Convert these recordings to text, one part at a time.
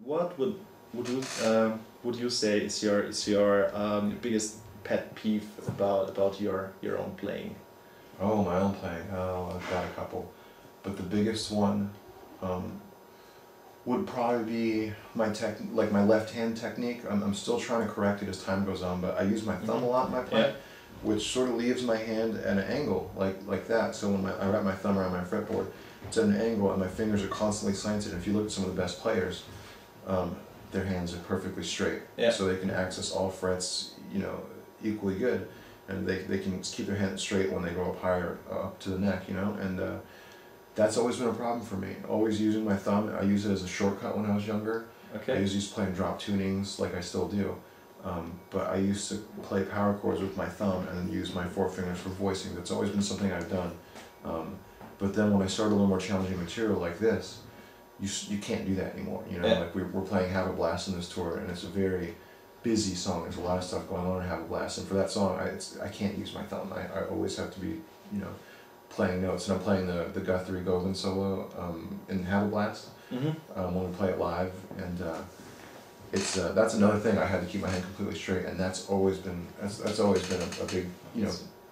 What would you say is your biggest pet peeve about your own playing? Oh, my own playing. Oh, I've got a couple, but the biggest one would probably be my left hand technique. I'm still trying to correct it as time goes on, but I use my thumb a lot in my play, which sort of leaves my hand at an angle like that. So when I wrap my thumb around my fretboard, it's at an angle, and my fingers are constantly slanted. If you look at some of the best players, their hands are perfectly straight, so they can access all frets, equally good, and they can keep their hands straight when they go up higher, up to the neck, and that's always been a problem for me. Always using my thumb. I used it as a shortcut when I was younger. Okay. I used to play drop tunings like I still do, but I used to play power chords with my thumb and then use my forefingers for voicing. That's always been something I've done. But then when I started a little more challenging material like this, you can't do that anymore. Like we're playing Have a Blast in this tour, and it's a very busy song. There's a lot of stuff going on in Have a Blast, and for that song, I can't use my thumb. I always have to be, playing notes, and I'm playing the Guthrie Govan solo in Have a Blast when we play it live, and that's another thing. I had to keep my hand completely straight, and that's always been a big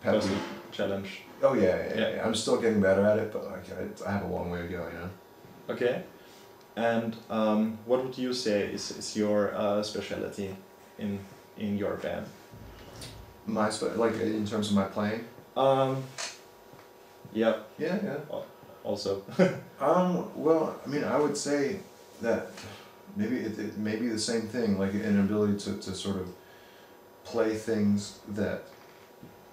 pet peeve. Challenge. Oh yeah. I'm still getting better at it, but I have a long way to go. Okay, and what would you say is your specialty in your band? Like in terms of my playing. Yeah. Yeah. Also. Well, I mean, I would say that maybe it may be the same thing, like an ability to sort of play things that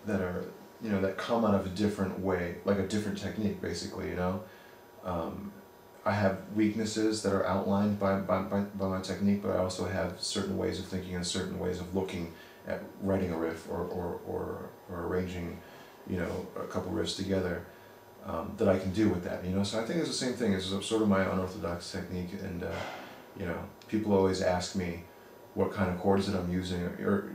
are, that come out of a different way, like a different technique, basically, I have weaknesses that are outlined by my technique, but I also have certain ways of thinking and certain ways of looking at writing a riff or arranging, a couple riffs together that I can do with that, So I think it's the same thing. It's sort of my unorthodox technique, and people always ask me what kind of chords that I'm using, or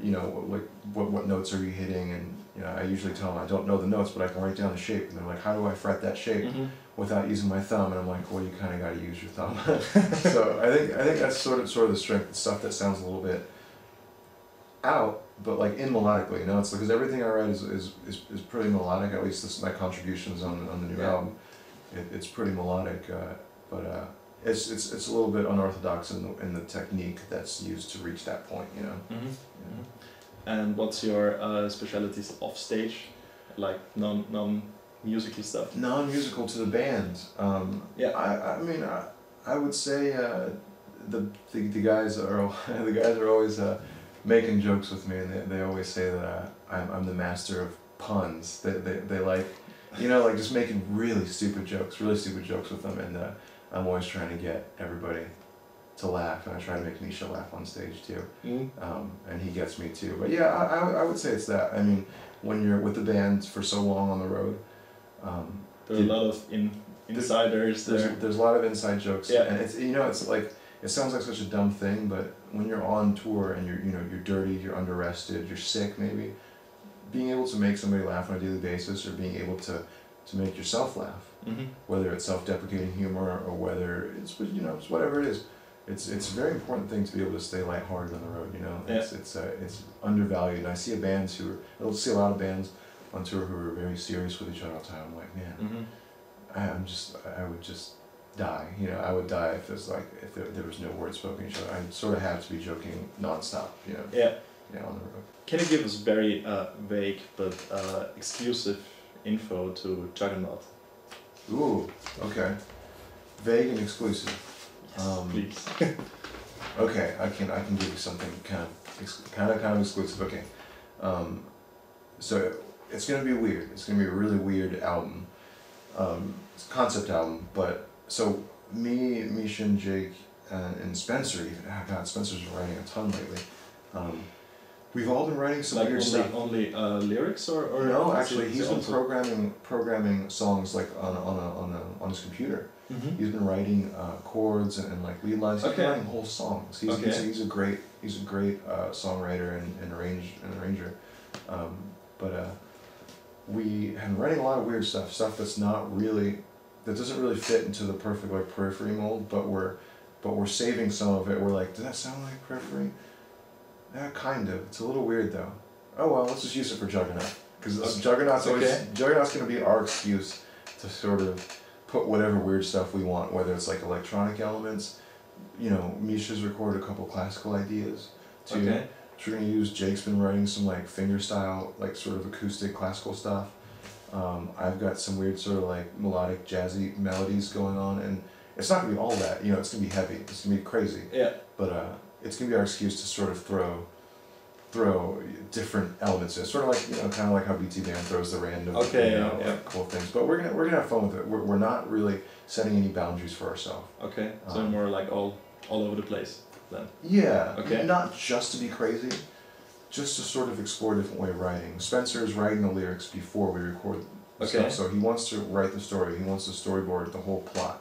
like what notes are you hitting, and I usually tell them I don't know the notes, but I can write down the shape, and they're like, how do I fret that shape without using my thumb? And I'm like, well, you kind of got to use your thumb. So I think that's sort of the strength, the stuff that sounds a little bit out, but like in melodically, it's because everything I write is pretty melodic. At least this is my contributions on the new album. It's pretty melodic, but it's a little bit unorthodox in the technique that's used to reach that point, And what's your specialties off stage, like non-musical stuff? Non-musical to the band. I mean, I would say the guys are always making jokes with me, and they always say that I'm the master of puns. They like, like just making really stupid jokes with them, and I'm always trying to get everybody to laugh, and I try to make Misha laugh on stage too, and he gets me too. But yeah, I would say it's that. I mean, when you're with the band for so long on the road, there are a lot of insiders. There's a lot of inside jokes, and it's like, it sounds like such a dumb thing, but when you're on tour and you're dirty, you're under-rested, you're sick maybe, being able to make somebody laugh on a daily basis, or being able to make yourself laugh, whether it's self-deprecating humor or whether it's it's whatever it is, it's a very important thing to be able to stay lighthearted on the road. It's undervalued, and I see I'll see a lot of bands on tour who are very serious with each other all the time. I'm like, man, I would just die. I would die if there was no words spoken to each other. I sort of have to be joking nonstop. On the road. Can you give us very vague but exclusive info to Juggernaut? Ooh, okay. Vague and exclusive. Yes, please. Okay, I can give you something kind of exclusive. Okay. So it's gonna be weird. It's gonna be a really weird album. It's a concept album, but so me, Misha, and Jake, and Spencer even. Oh God, Spencer's been writing a ton lately. We've all been writing some weird stuff. Only lyrics, or no? Actually, he's been programming songs like on his computer. He's been writing chords and like lead lines. He's been writing whole songs. He's a great songwriter and arranger. But we have been writing a lot of weird stuff that doesn't really fit into the perfect like Periphery mold. But but we're saving some of it. We're like, does that sound like Periphery? Yeah, kind of. It's a little weird though. Oh well, let's just use it for Juggernaut. Because Juggernaut's Juggernaut's going to be our excuse to sort of put whatever weird stuff we want, whether it's like electronic elements. You know, Misha's recorded a couple classical ideas too. Okay. So we're going to use, Jake's been writing some like fingerstyle, like sort of acoustic classical stuff. I've got some weird sort of like melodic jazzy melodies going on, and it's not going to be all that, you know, it's going to be heavy, it's going to be crazy. Yeah. But it's going to be our excuse to sort of throw different elements in. Sort of like, you know, kind of like how BT Band throws the random, like cool things. But we're gonna have fun with it. We're not really setting any boundaries for ourselves. Okay. So more like all over the place then. Yeah. Okay. Not just to be crazy, just to sort of explore a different way of writing. Spencer is writing the lyrics before we record stuff, so he wants to write the story. He wants to storyboard the whole plot,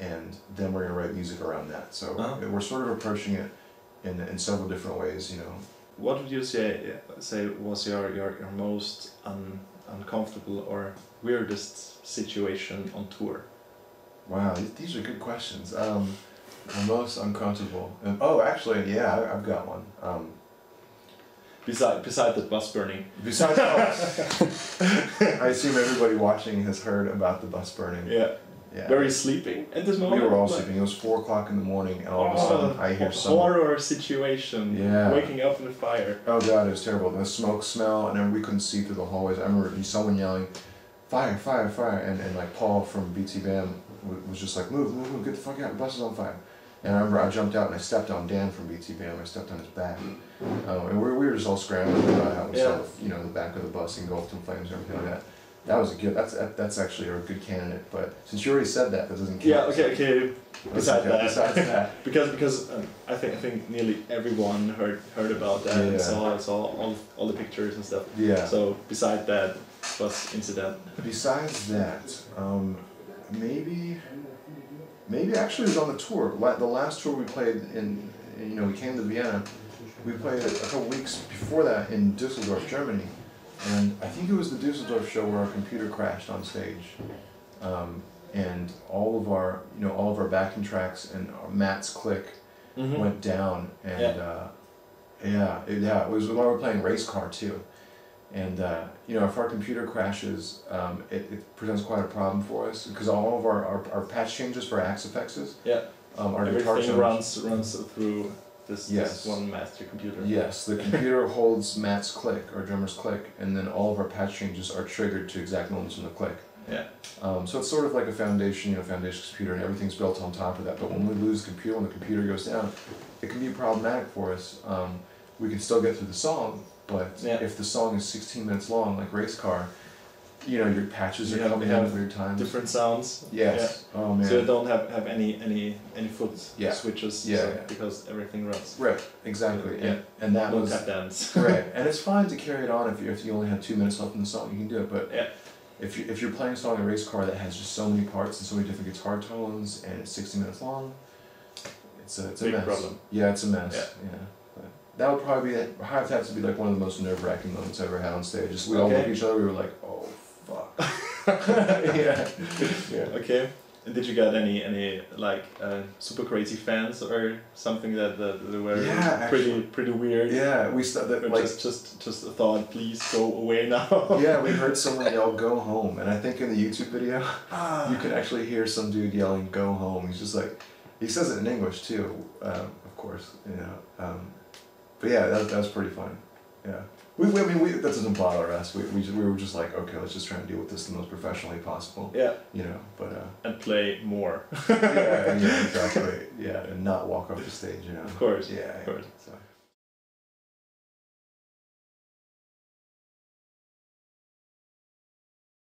and then we're gonna write music around that. So we're sort of approaching it in several different ways, you know. What would you say was your most uncomfortable or weirdest situation on tour? Wow, these are good questions. The most uncomfortable. Actually, yeah, I've got one. Beside the bus burning. Besides, I assume everybody watching has heard about the bus burning. Yeah. Yeah. Were you sleeping at this moment? We were all sleeping. It was 4 o'clock in the morning, and all of a sudden I hear some horror situation. Yeah. Waking up in the fire. Oh god, it was terrible. The smoke smell, and then we couldn't see through the hallways. I remember someone yelling, "Fire, fire, fire!" And like Paul from BT Bam was just like, "Move, move, move! Get the fuck out! The bus is on fire!" And I remember I jumped out and I stepped on Dan from BT Bam. I stepped on his back, and we were just all scrambling about how we saw the back of the bus engulfed in flames and everything like that. That was a good. That's actually a good candidate. But since you already said that, that doesn't count. Yeah. Okay. Besides that, because I think nearly everyone heard about that and saw all the pictures and stuff. Yeah. So besides that bus incident. Besides that, maybe actually it was on the tour. The last tour we played we came to Vienna. We played a couple weeks before that in Düsseldorf, Germany. And I think it was the Dusseldorf show where our computer crashed on stage, and all of our backing tracks and Matt's click went down, and it was when we were playing Race Car too, and if our computer crashes, it presents quite a problem for us because all of our patch changes for Axe effects, our guitar runs through. This one master computer. Yes, the computer holds Matt's click, our drummer's click, and then all of our patch changes are triggered to exact moments from the click. Yeah. So it's sort of like a foundation computer, and everything's built on top of that. But when we lose the computer, when the computer goes down, it can be problematic for us. We can still get through the song, but if the song is 16 minutes long, like Race Car, your patches are coming in at weird times. Different sounds. Yes. Yeah. Oh man. So you don't have any foot switches. Because everything runs. Right. Exactly. Yeah. And that was tap dance. Right. And it's fine to carry it on if you only have 2 minutes left in the song, you can do it. But if you're playing a song in Race Car that has just so many parts and so many different guitar tones and it's 60 minutes long, it's a big mess. problem. Yeah, it's a mess. Yeah. But that would probably have to be like one of the most nerve-wracking moments I ever had on stage. Just we all looked at each other, we were like, oh fuck. Yeah. Okay. And did you get any like super crazy fans or something that were pretty weird? Yeah, we started like just thought, please go away now. Yeah, we heard someone yell "Go home," and I think in the YouTube video you can actually hear some dude yelling "Go home." He's just like, he says it in English too, of course, but yeah, that was pretty fun. Yeah. That doesn't bother us. We were just like, okay, let's just try and deal with this the most professionally possible. Yeah. But and play more. yeah, exactly. Yeah, and not walk off the stage. Of course. Yeah. Of course. So.